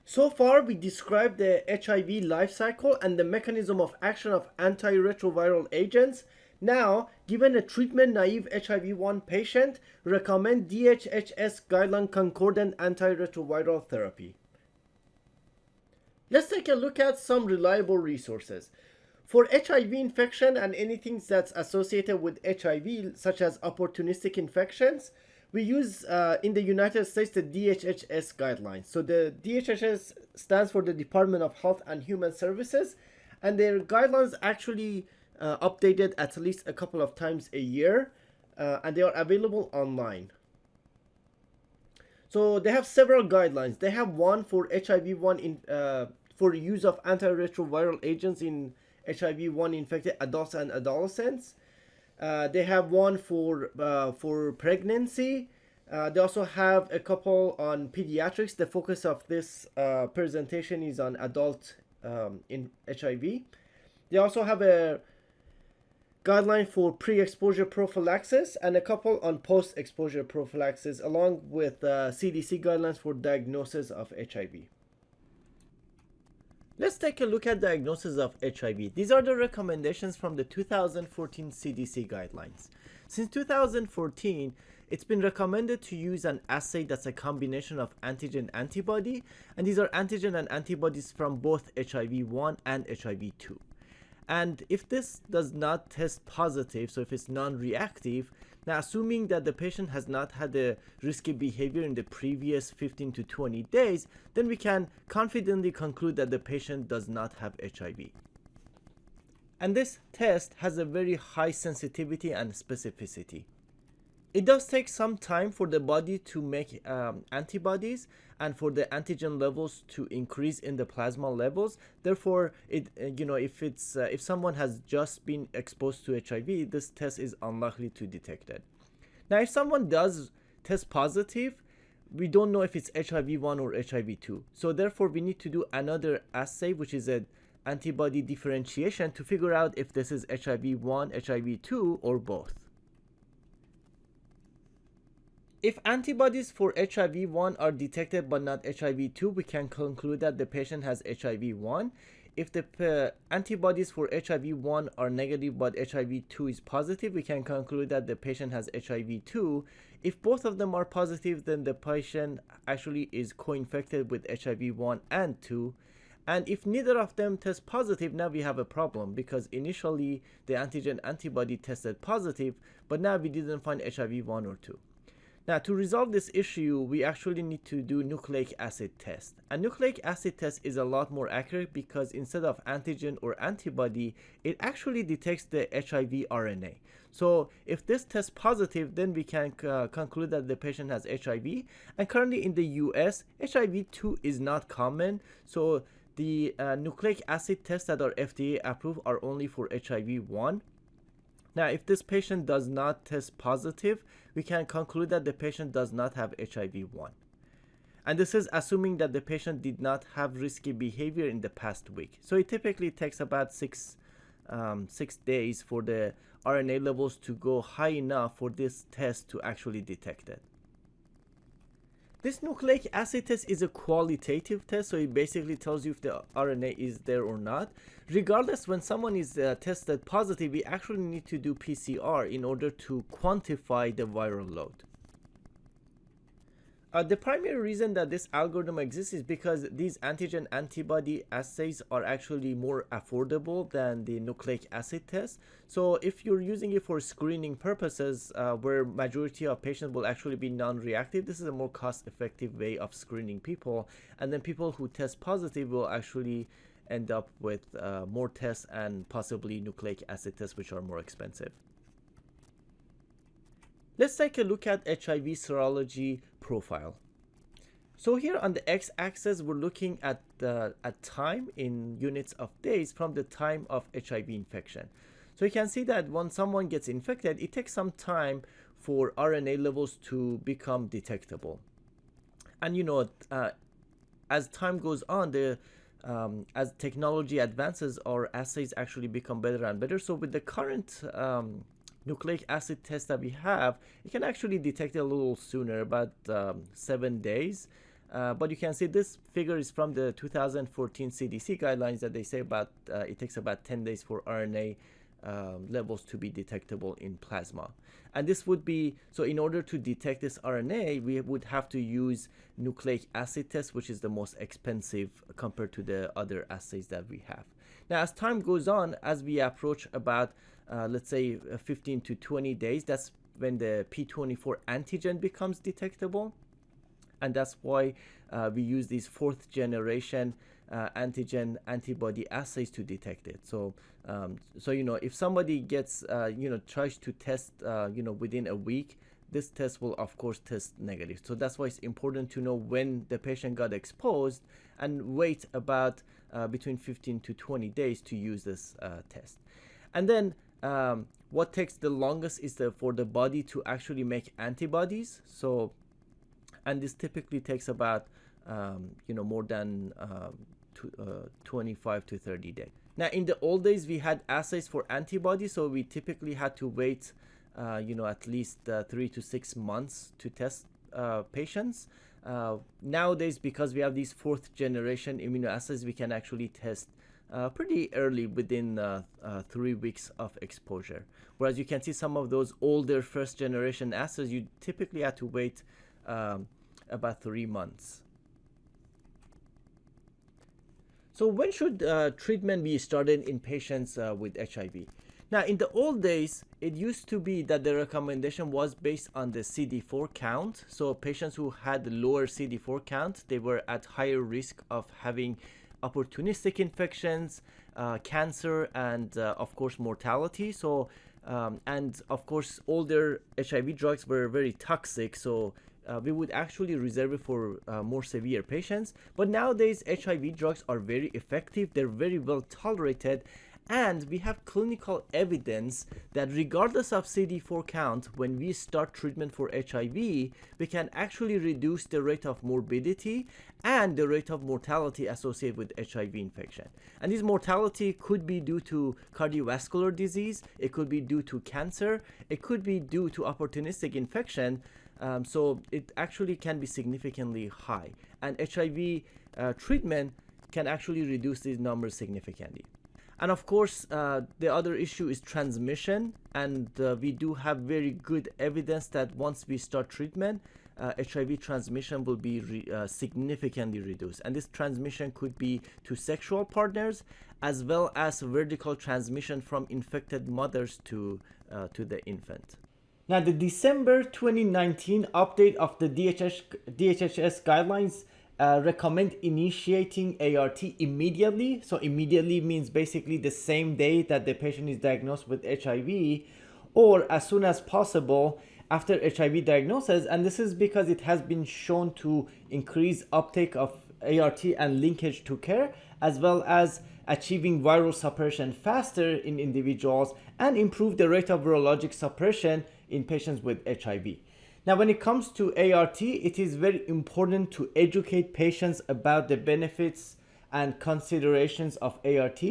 So far, we described the HIV life cycle and the mechanism of action of antiretroviral agents. Now, given a treatment-naive HIV-1 patient, recommend DHHS guideline-concordant antiretroviral therapy. Let's take a look at some reliable resources. For HIV infection and anything that's associated with HIV, such as opportunistic infections, we use in the United States the DHHS guidelines. So the DHHS stands for the Department of Health and Human Services, and their guidelines actually updated at least a couple of times a year, and they are available online. So they have several guidelines. They have one for HIV-1 for use of antiretroviral agents in HIV-1 infected adults and adolescents. They have one for pregnancy. They also have a couple on pediatrics. The focus of this presentation is on adult in HIV. They also have a guideline for pre-exposure prophylaxis and a couple on post-exposure prophylaxis, along with CDC guidelines for diagnosis of HIV. Let's take a look at diagnosis of HIV. These are the recommendations from the 2014 CDC guidelines. Since 2014, it's been recommended to use an assay that's a combination of antigen antibody, and these are antigen and antibodies from both HIV-1 and HIV-2. And if this does not test positive, so if it's non-reactive, now assuming that the patient has not had a risky behavior in the previous 15 to 20 days, then we can confidently conclude that the patient does not have HIV. And this test has a very high sensitivity and specificity. It does take some time for the body to make antibodies and for the antigen levels to increase in the plasma levels. Therefore, if someone has just been exposed to HIV, this test is unlikely to detect it. Now, if someone does test positive, we don't know if it's HIV-1 or HIV-2. So therefore, we need to do another assay, which is an antibody differentiation, to figure out if this is HIV-1, HIV-2, or both. If antibodies for HIV-1 are detected but not HIV-2, we can conclude that the patient has HIV-1. If the antibodies for HIV-1 are negative but HIV-2 is positive, we can conclude that the patient has HIV-2. If both of them are positive, then the patient actually is co-infected with HIV-1 and 2. And if neither of them test positive, now we have a problem, because initially the antigen antibody tested positive, but now we didn't find HIV-1 or 2. Now, to resolve this issue, we actually need to do nucleic acid test. A nucleic acid test is a lot more accurate because instead of antigen or antibody, it actually detects the HIV RNA. So if this tests positive, then we can conclude that the patient has HIV. And currently in the US, HIV-2 is not common. So the nucleic acid tests that are FDA approved are only for HIV-1. Now, if this patient does not test positive, we can conclude that the patient does not have HIV-1. And this is assuming that the patient did not have risky behavior in the past week. So it typically takes about 6 days for the RNA levels to go high enough for this test to actually detect it. This nucleic acid test is a qualitative test, so it basically tells you if the RNA is there or not. Regardless, when someone is tested positive, we actually need to do PCR in order to quantify the viral load. The primary reason that this algorithm exists is because these antigen antibody assays are actually more affordable than the nucleic acid test. So if you're using it for screening purposes, where majority of patients will actually be non-reactive, this is a more cost-effective way of screening people. And then people who test positive will actually end up with more tests and possibly nucleic acid tests, which are more expensive. Let's take a look at HIV serology profile. So here on the x-axis, we're looking at time in units of days from the time of HIV infection. So you can see that when someone gets infected, it takes some time for RNA levels to become detectable. And as time goes on, as technology advances, our assays actually become better and better. So with the current nucleic acid test that we have, it can actually detect it a little sooner, about 7 days. But you can see this figure is from the 2014 CDC guidelines that they say about it takes about 10 days for RNA levels to be detectable in plasma. And this would be, so in order to detect this RNA, we would have to use nucleic acid test, which is the most expensive compared to the other assays that we have. Now, as time goes on, as we approach about, let's say 15 to 20 days, that's when the P24 antigen becomes detectable. And that's why we use these fourth generation antigen antibody assays to detect it. So, if somebody gets, tries to test, within a week, this test will of course test negative. So that's why it's important to know when the patient got exposed and wait about between 15 to 20 days to use this test. And then what takes the longest is for the body to actually make antibodies. So, and this typically takes about, more than 25 to 30 days. Now, in the old days, we had assays for antibodies, so we typically had to wait, at least 3 to 6 months to test patients. Nowadays, because we have these fourth generation immunoassays, we can actually test pretty early within 3 weeks of exposure. Whereas you can see some of those older first generation assays, you typically had to wait about 3 months. So when should treatment be started in patients with HIV? Now, in the old days, it used to be that the recommendation was based on the CD4 count. So patients who had lower CD4 count, they were at higher risk of having opportunistic infections, cancer, and of course mortality. So and of course older HIV drugs were very toxic, so we would actually reserve it for more severe patients. But nowadays HIV drugs are very effective, they're very well tolerated, and we have clinical evidence that regardless of CD4 count, when we start treatment for HIV, we can actually reduce the rate of morbidity and the rate of mortality associated with HIV infection. And this mortality could be due to cardiovascular disease, it could be due to cancer, it could be due to opportunistic infection. So it actually can be significantly high. And HIV treatment can actually reduce these numbers significantly. And of course, the other issue is transmission, and we do have very good evidence that once we start treatment, HIV transmission will be significantly reduced. And this transmission could be to sexual partners, as well as vertical transmission from infected mothers to the infant. Now, the December 2019 update of the DHHS guidelines recommend initiating ART immediately. So immediately means basically the same day that the patient is diagnosed with HIV, or as soon as possible after HIV diagnosis. And this is because it has been shown to increase uptake of ART and linkage to care, as well as achieving viral suppression faster in individuals and improve the rate of virologic suppression in patients with HIV. Now, when it comes to ART, it is very important to educate patients about the benefits and considerations of ART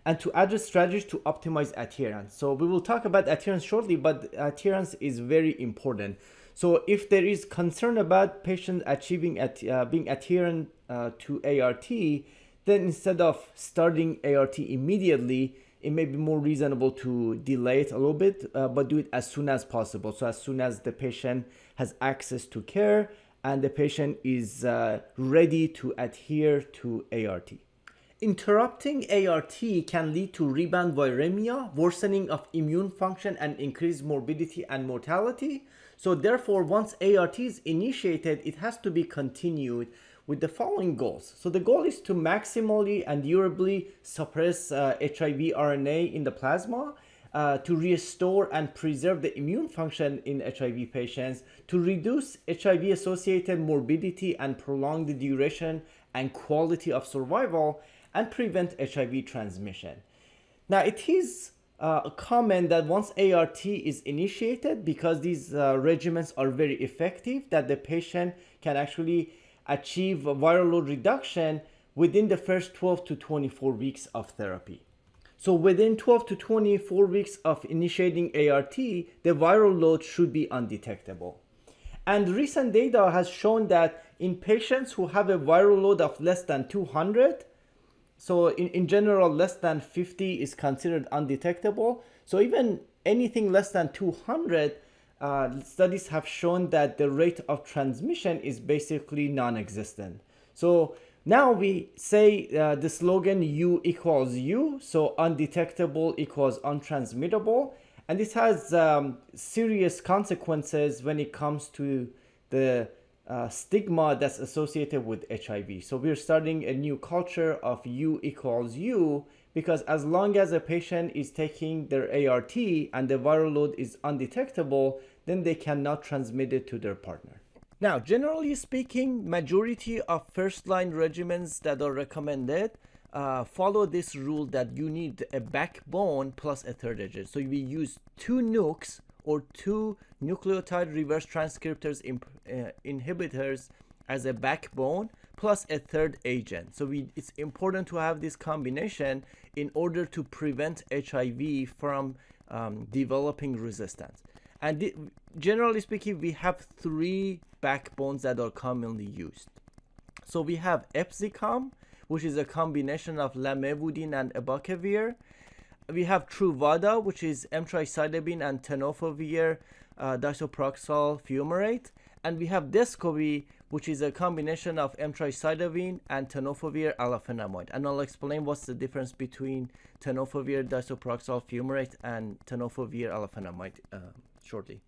and to address strategies to optimize adherence. So we will talk about adherence shortly, but adherence is very important. So if there is concern about patients achieving being adherent to ART, then instead of starting ART immediately, it may be more reasonable to delay it a little bit, but do it as soon as possible. So as soon as the patient has access to care and the patient is ready to adhere to ART. Interrupting ART can lead to rebound viremia, worsening of immune function, and increased morbidity and mortality. So therefore, once ART is initiated, it has to be continued with the following goals. So the goal is to maximally and durably suppress HIV RNA in the plasma, to restore and preserve the immune function in HIV patients, to reduce HIV-associated morbidity and prolong the duration and quality of survival, and prevent HIV transmission. Now, it is common that once ART is initiated, because these regimens are very effective, that the patient can actually achieve viral load reduction within the first 12 to 24 weeks of therapy. So within 12 to 24 weeks of initiating ART, the viral load should be undetectable. And recent data has shown that in patients who have a viral load of less than 200, so in general, less than 50 is considered undetectable. So even anything less than 200, studies have shown that the rate of transmission is basically non-existent. So now we say the slogan U equals U, so undetectable equals untransmittable. And this has serious consequences when it comes to the stigma that's associated with HIV. So we're starting a new culture of U equals U, because as long as a patient is taking their ART and the viral load is undetectable, then they cannot transmit it to their partner. Now, generally speaking, majority of first-line regimens that are recommended follow this rule that you need a backbone plus a third agent. So we use 2 nukes or 2 nucleotide reverse transcriptase inhibitors as a backbone plus a third agent. So it's important to have this combination in order to prevent HIV from developing resistance. And generally speaking, we have 3 backbones that are commonly used. So we have Epzicom, which is a combination of lamivudine and abacavir. We have Truvada, which is emtricitabine and tenofovir disoproxil fumarate. And we have Descovy, which is a combination of emtricitabine and tenofovir alafenamide. And I'll explain what's the difference between tenofovir disoproxil fumarate and tenofovir alafenamide shortly.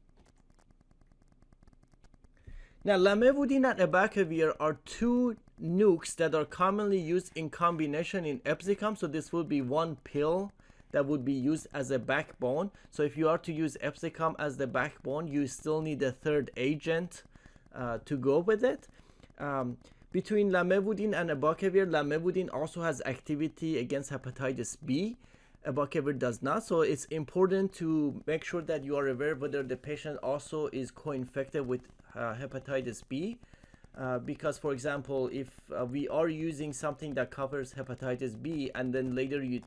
Now, lamivudine and abacavir are 2 nukes that are commonly used in combination in Epzicom. So this would be 1 pill that would be used as a backbone. So if you are to use Epzicom as the backbone, you still need a third agent to go with it. Between lamivudine and abacavir, lamivudine also has activity against hepatitis B. Abacavir does not. So it's important to make sure that you are aware whether the patient also is co-infected with hepatitis B. Because, for example, if we are using something that covers hepatitis B and then later you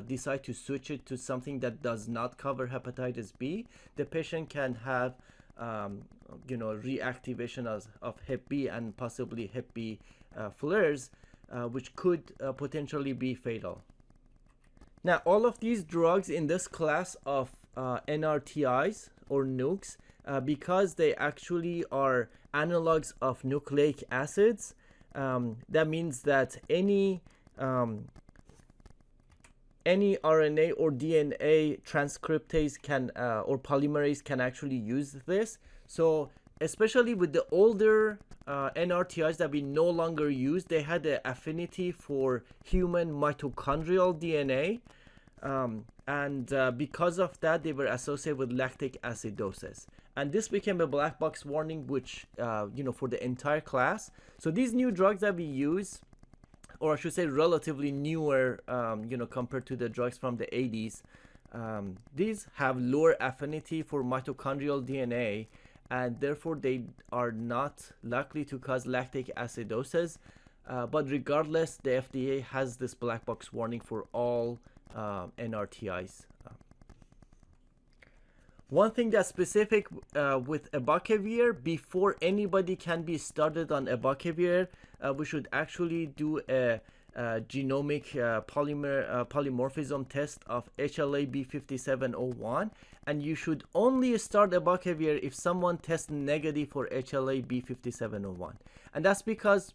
decide to switch it to something that does not cover hepatitis B, the patient can have reactivation of Hep B and possibly Hep B flares, which could potentially be fatal. Now, all of these drugs in this class of NRTIs or nukes, because they actually are analogs of nucleic acids, that means that any RNA or DNA transcriptase can or polymerase can actually use this. So especially with the older NRTIs that we no longer use, they had an affinity for human mitochondrial DNA. Because of that, they were associated with lactic acidosis. And this became a black box warning, which, for the entire class. So these new drugs that we use, or I should say relatively newer, compared to the drugs from the 80s, these have lower affinity for mitochondrial DNA, and therefore they are not likely to cause lactic acidosis. But regardless, the FDA has this black box warning for all NRTIs. One thing that's specific with abacavir, before anybody can be started on abacavir, we should actually do a genomic polymorphism test of HLA-B5701, and you should only start abacavir if someone tests negative for HLA-B5701. And that's because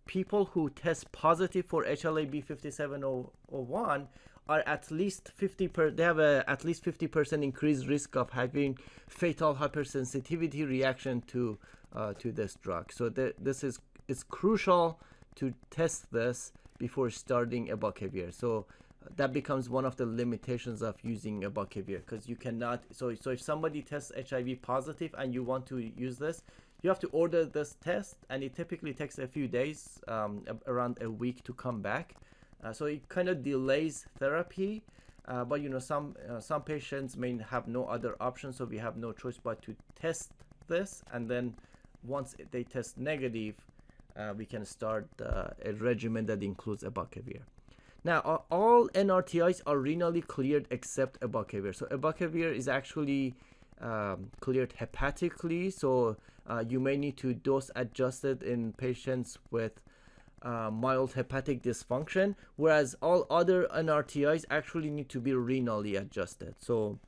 people who test positive for HLA-B5701 are at least they have a at least 50% increased risk of having fatal hypersensitivity reaction to this drug. So it's crucial to test this before starting abacavir. So that becomes one of the limitations of using abacavir, because you cannot. So if somebody tests HIV positive and you want to use this, you have to order this test, and it typically takes a few days, around a week, to come back. So it kind of delays therapy, but some patients may have no other option, so we have no choice but to test this, and then once they test negative, we can start a regimen that includes abacavir. Now, all NRTIs are renally cleared except abacavir. So abacavir is actually cleared hepatically. So You may need to dose adjust it in patients with mild hepatic dysfunction, whereas all other NRTIs actually need to be renally adjusted. So,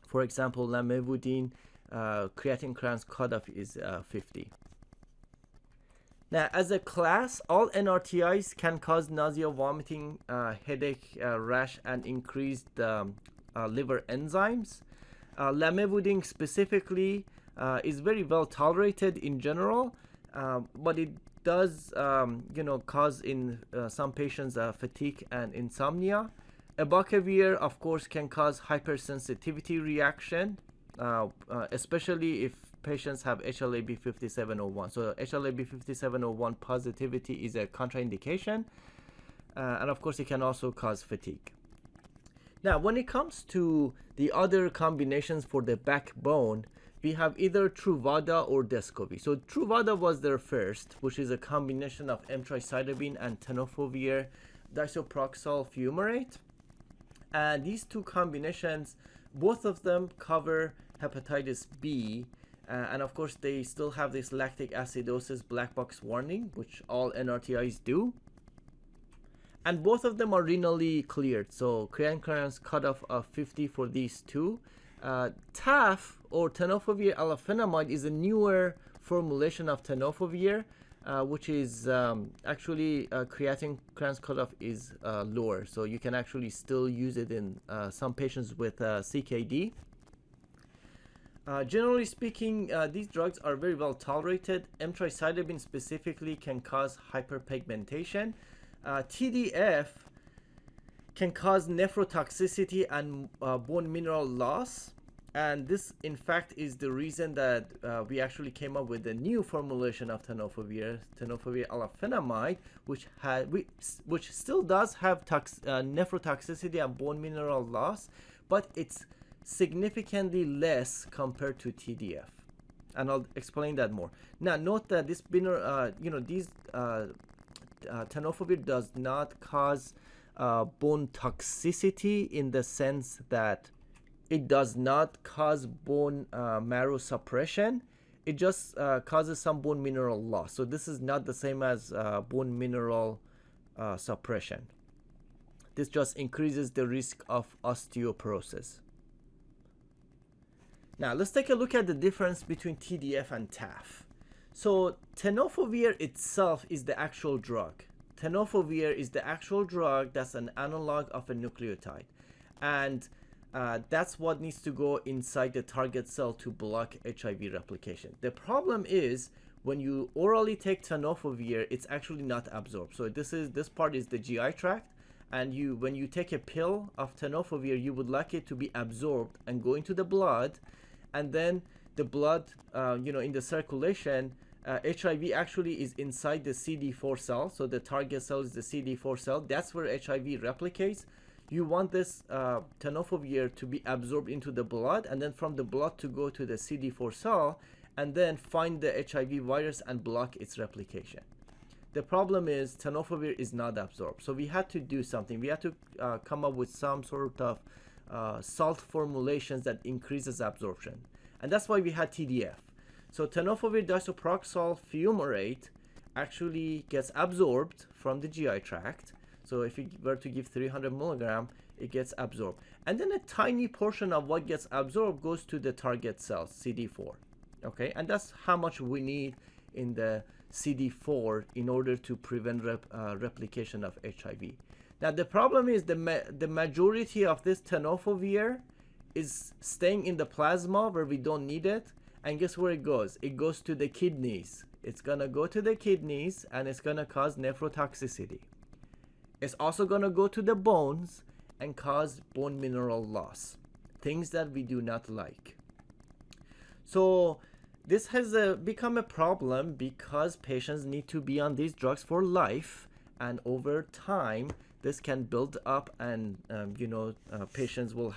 for example, lamivudine, creatine kinase cutoff is 50. Now, as a class, all NRTIs can cause nausea, vomiting, headache, rash, and increased liver enzymes. Lamivudine specifically is very well tolerated in general, but it does cause in some patients fatigue and insomnia. Abacavir, of course, can cause hypersensitivity reaction, especially if patients have HLA-B5701. So HLA-B5701 positivity is a contraindication, and of course it can also cause fatigue. Now, when it comes to the other combinations for the backbone, we have either Truvada or Descovy. So Truvada was their first, which is a combination of emtricitabine and tenofovir disoproxil fumarate. And these two combinations, both of them cover hepatitis B, and of course they still have this lactic acidosis black box warning, which all NRTIs do. And both of them are renally cleared, so creatine kinase cutoff of 50 for these two. TAF, or tenofovir alafenamide, is a newer formulation of tenofovir, which is actually creatine kinase cutoff is lower, so you can actually still use it in some patients with CKD. Generally speaking, these drugs are very well tolerated. Emtricitabine specifically can cause hyperpigmentation. TDF can cause nephrotoxicity and bone mineral loss, and this in fact is the reason that we actually came up with a new formulation of tenofovir alafenamide, which still does have nephrotoxicity and bone mineral loss, but it's significantly less compared to TDF, and I'll explain that more. Now, note that this tenofovir does not cause bone toxicity in the sense that it does not cause bone marrow suppression. It just causes some bone mineral loss. So this is not the same as bone mineral suppression. This just increases the risk of osteoporosis. Now let's take a look at the difference between TDF and TAF. So tenofovir itself is the actual drug. Tenofovir is the actual drug that's an analog of a nucleotide, and that's what needs to go inside the target cell to block HIV replication. The problem is when you orally take tenofovir, it's actually not absorbed. So this part is the GI tract, and when you take a pill of tenofovir, you would like it to be absorbed and go into the blood, and then the blood, in the circulation, HIV actually is inside the CD4 cell. So the target cell is the CD4 cell. That's where HIV replicates. You want this tenofovir to be absorbed into the blood, and then from the blood to go to the CD4 cell, and then find the HIV virus and block its replication. The problem is tenofovir is not absorbed. So we had to do something. We had to come up with some sort of salt formulations that increases absorption. And that's why we had TDF. So tenofovir disoproxil fumarate actually gets absorbed from the GI tract. So if you were to give 300 milligram, it gets absorbed. And then a tiny portion of what gets absorbed goes to the target cells, CD4. Okay, and that's how much we need in the CD4 in order to prevent replication of HIV. Now the problem is the majority of this tenofovir is staying in the plasma where we don't need it. And guess where it goes? It goes to the kidneys. It's gonna go to the kidneys and it's gonna cause nephrotoxicity. It's also gonna go to the bones and cause bone mineral loss, things that we do not like. So this has become a problem because patients need to be on these drugs for life, and over time this can build up, and patients will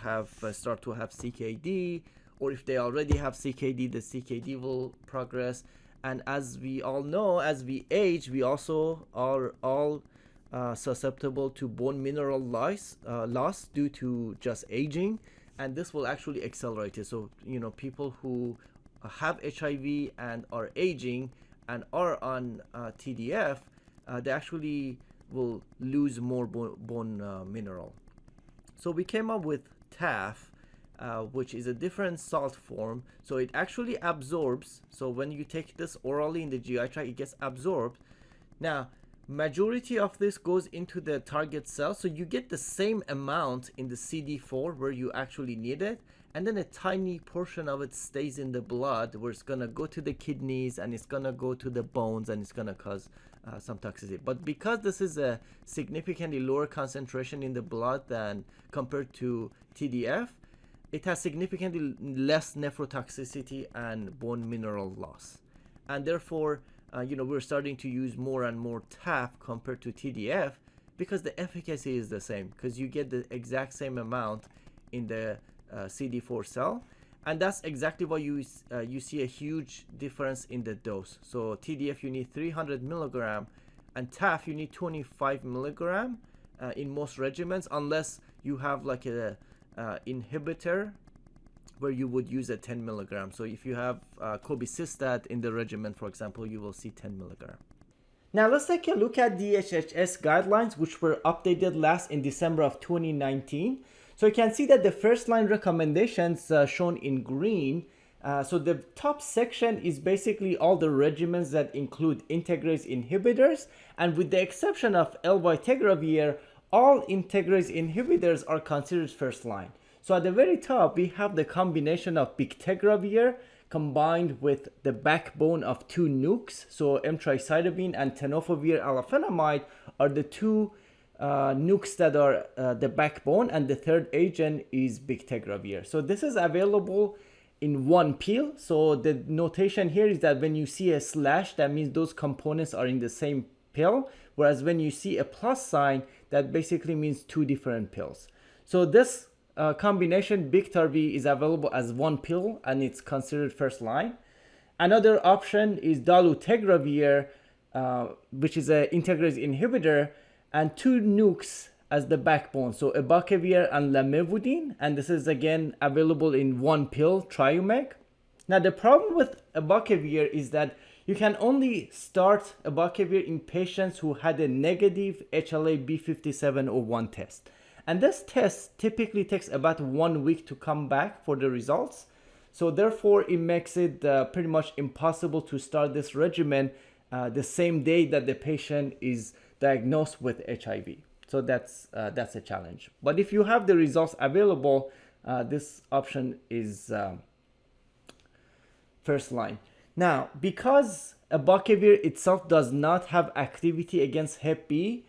start to have CKD, or if they already have CKD, the CKD will progress. And as we all know, as we age, we also are all susceptible to bone mineral loss due to just aging, and this will actually accelerate it. So people who have HIV and are aging and are on TDF, they actually will lose more bone mineral. So we came up with TAF, which is a different salt form. So it actually absorbs. So when you take this orally in the GI tract, it gets absorbed. Now, majority of this goes into the target cell. So you get the same amount in the CD4 where you actually need it. And then a tiny portion of it stays in the blood where it's going to go to the kidneys and it's going to go to the bones and it's going to cause some toxicity. But because this is a significantly lower concentration in the blood than compared to TDF, it has significantly less nephrotoxicity and bone mineral loss. And therefore, we're starting to use more and more TAF compared to TDF because the efficacy is the same, because you get the exact same amount in the CD4 cell. And that's exactly why you see a huge difference in the dose. So TDF you need 300 milligram and TAF you need 25 milligram in most regimens, unless you have like a inhibitor where you would use a 10 milligram. So if you have cobicistat in the regimen, for example, you will see 10 milligram. Now let's take a look at DHHS guidelines, which were updated last in December of 2019. So you can see that the first line recommendations shown in green. So the top section is basically all the regimens that include integrase inhibitors, and with the exception of elvitegravir, all integrase inhibitors are considered first line. So at the very top, we have the combination of bictegravir combined with the backbone of two nukes. So emtricitabine and tenofovir alafenamide are the two nukes that are the backbone, and the third agent is bictegravir. So this is available in one pill. So the notation here is that when you see a slash, that means those components are in the same pill, whereas when you see a plus sign, that basically means two different pills. So this combination Biktarvy is available as one pill and it's considered first line. Another option is dolutegravir, which is an integrase inhibitor, and two nukes as the backbone. So abacavir and lamivudine, and this is again available in one pill, Triumeg. Now the problem with abacavir is that you can only start abacavir in patients who had a negative HLA-B5701 test. And this test typically takes about 1 week to come back for the results. So therefore, it makes it pretty much impossible to start this regimen the same day that the patient is diagnosed with HIV. So that's a challenge. But if you have the results available, this option is first line. Now, because abacavir itself does not have activity against Hep B,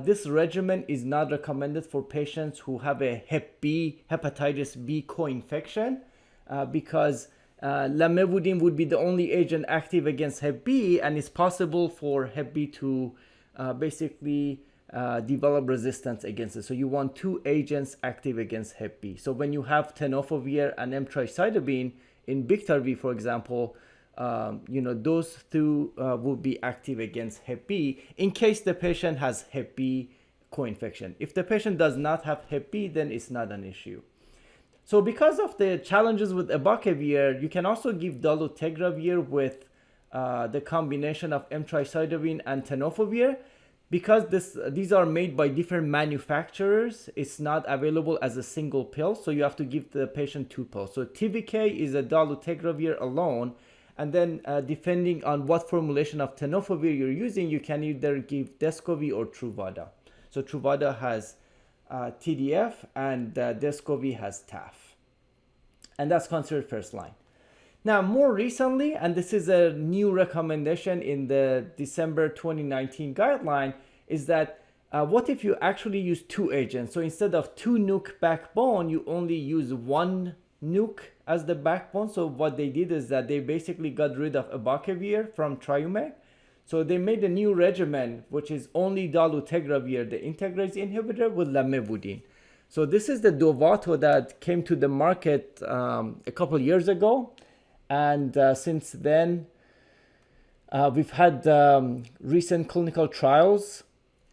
this regimen is not recommended for patients who have a hepatitis B co-infection, because lamivudine would be the only agent active against Hep B, and it's possible for Hep B to basically develop resistance against it. So you want two agents active against Hep B. So when you have tenofovir and emtricitabine in Biktarvy, for example, those two will be active against Hep B in case the patient has Hep B co-infection. If the patient does not have Hep B, then it's not an issue. So because of the challenges with abacavir, you can also give dolutegravir with the combination of emtricitabine and tenofovir. Because these are made by different manufacturers, it's not available as a single pill, so you have to give the patient two pills. So TVK is a dolutegravir alone, and then depending on what formulation of tenofovir you're using, you can either give Descovy or Truvada. So Truvada has TDF and Descovy has TAF. And that's considered first line. Now, more recently, and this is a new recommendation in the December 2019 guideline, is that what if you actually use two agents? So instead of two nuke backbone, you only use one nuke as the backbone. So what they did is that they basically got rid of abacavir from Triumeg. So they made a new regimen, which is only dolutegravir, the integrase inhibitor, with lamivudine. So this is the Dovato that came to the market a couple years ago. And since then, we've had recent clinical trials,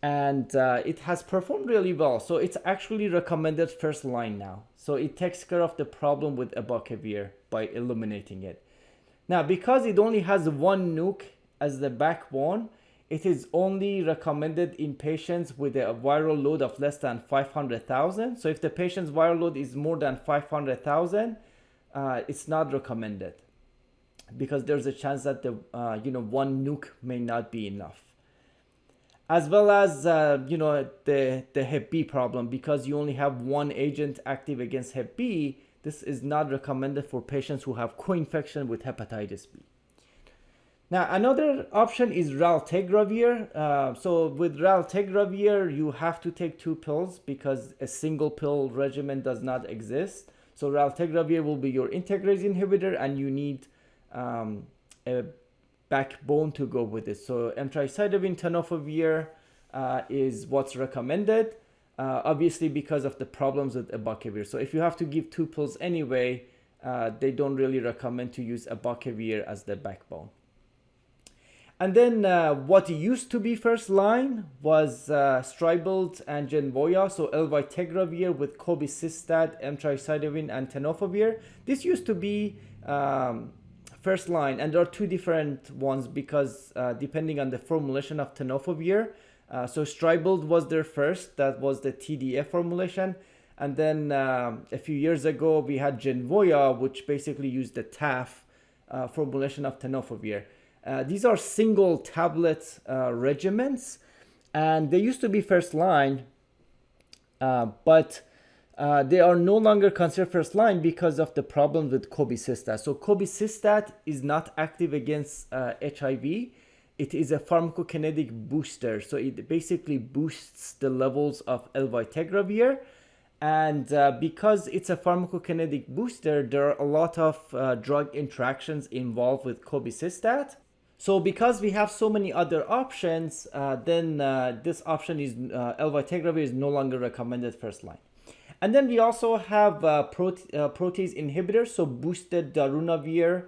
and it has performed really well. So it's actually recommended first line now. So it takes care of the problem with abacavir by eliminating it. Now, because it only has one nuke as the backbone, it is only recommended in patients with a viral load of less than 500,000. So if the patient's viral load is more than 500,000, it's not recommended, because there's a chance that the one nuke may not be enough. As well as the Hep B problem, because you only have one agent active against Hep B, this is not recommended for patients who have co-infection with hepatitis B. Now, another option is raltegravir. So with raltegravir, you have to take 2 pills because a single pill regimen does not exist. So raltegravir will be your integrase inhibitor, and you need a backbone to go with it. So emtricitabine tenofovir is what's recommended, obviously because of the problems with abacavir. So if you have to give 2 pills anyway, they don't really recommend to use abacavir as the backbone. And then what used to be first line was Stribild and Genvoya, so elvitegravir with cobicistat, emtricitabine, and tenofovir. This used to be first line, and there are 2 different ones because depending on the formulation of tenofovir. So Stribild was their first, that was the TDF formulation. And then a few years ago, we had Genvoya, which basically used the TAF formulation of tenofovir. These are single tablet regimens, and they used to be first line, but they are no longer considered first line because of the problem with cobicistat. So cobicistat is not active against HIV. It is a pharmacokinetic booster, so it basically boosts the levels of elvitegravir. And because it's a pharmacokinetic booster, there are a lot of drug interactions involved with cobicistat. So because we have so many other options, then this option is elvitegravir is no longer recommended first line. And then we also have protease inhibitors. So boosted darunavir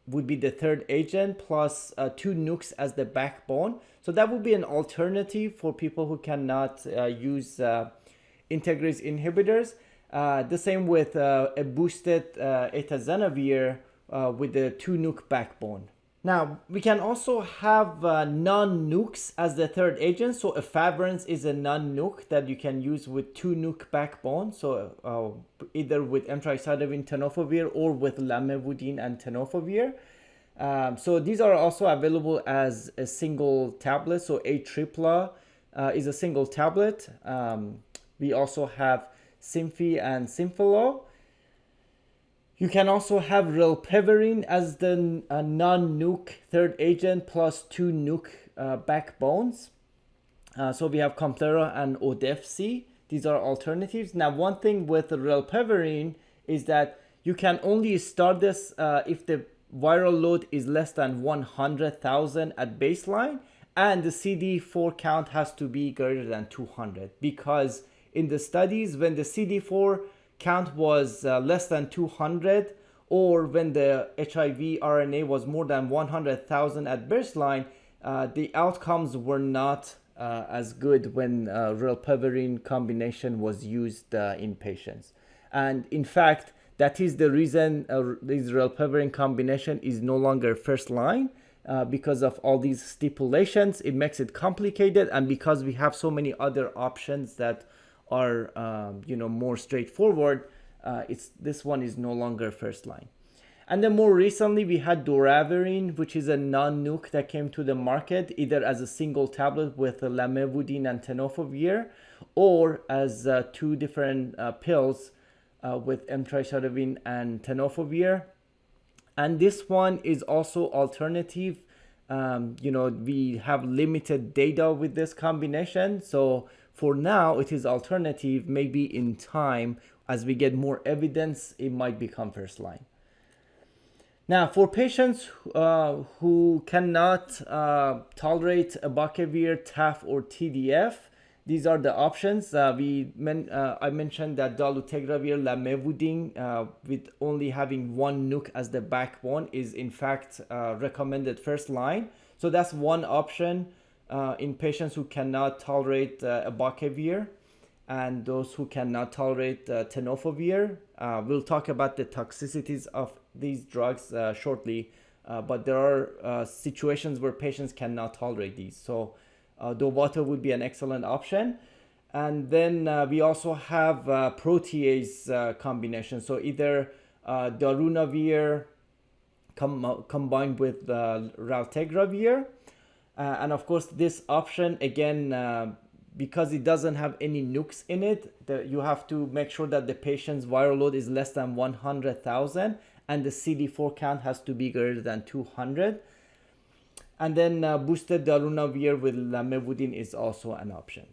would be the third agent, plus 2 nukes as the backbone. So that would be an alternative for people who cannot use integrase inhibitors. The same with a boosted atazanavir with the 2 nuke backbone. Now, we can also have non-nukes as the third agent. So efavirenz is a non-nuke that you can use with 2 nuke backbone. So either with emtricitabine tenofovir or with lamivudine and tenofovir. So these are also available as a single tablet. So Atripla is a single tablet. We also have Symphy and Symphalo. You can also have rilpivirine as the non-nuke third agent plus 2 nuke backbones. So we have Complera and Odefsey. These are alternatives. Now, one thing with rilpivirine is that you can only start this if the viral load is less than 100,000 at baseline, and the CD4 count has to be greater than 200, because in the studies, when the CD4 count was less than 200, or when the HIV RNA was more than 100,000 at baseline, the outcomes were not as good when rilpivirine combination was used in patients. And in fact, that is the reason this rilpivirine combination is no longer first line, because of all these stipulations. It makes it complicated, and because we have so many other options that are more straightforward, this one is no longer first line. And then more recently we had doravirine, which is a non-nuke that came to the market either as a single tablet with lamivudine and tenofovir, or as 2 different pills with emtricitabine and tenofovir. And this one is also alternative. We have limited data with this combination, so for now it is alternative. Maybe in time, as we get more evidence, it might become first line. Now, for patients who cannot tolerate abacavir, TAF, or TDF, these are the options. I mentioned that dolutegravir, lamivudine, with only having 1 nuke as the backbone, is in fact recommended first line. So that's one option in patients who cannot tolerate abacavir. and those who cannot tolerate tenofovir. We'll talk about the toxicities of these drugs shortly, but there are situations where patients cannot tolerate these. So Dovato would be an excellent option. And then we also have protease combination. So either darunavir combined with raltegravir. And of course, this option, again, because it doesn't have any nukes in it, you have to make sure that the patient's viral load is less than 100,000 and the CD4 count has to be greater than 200. And then boosted darunavir with lamivudine is also an option.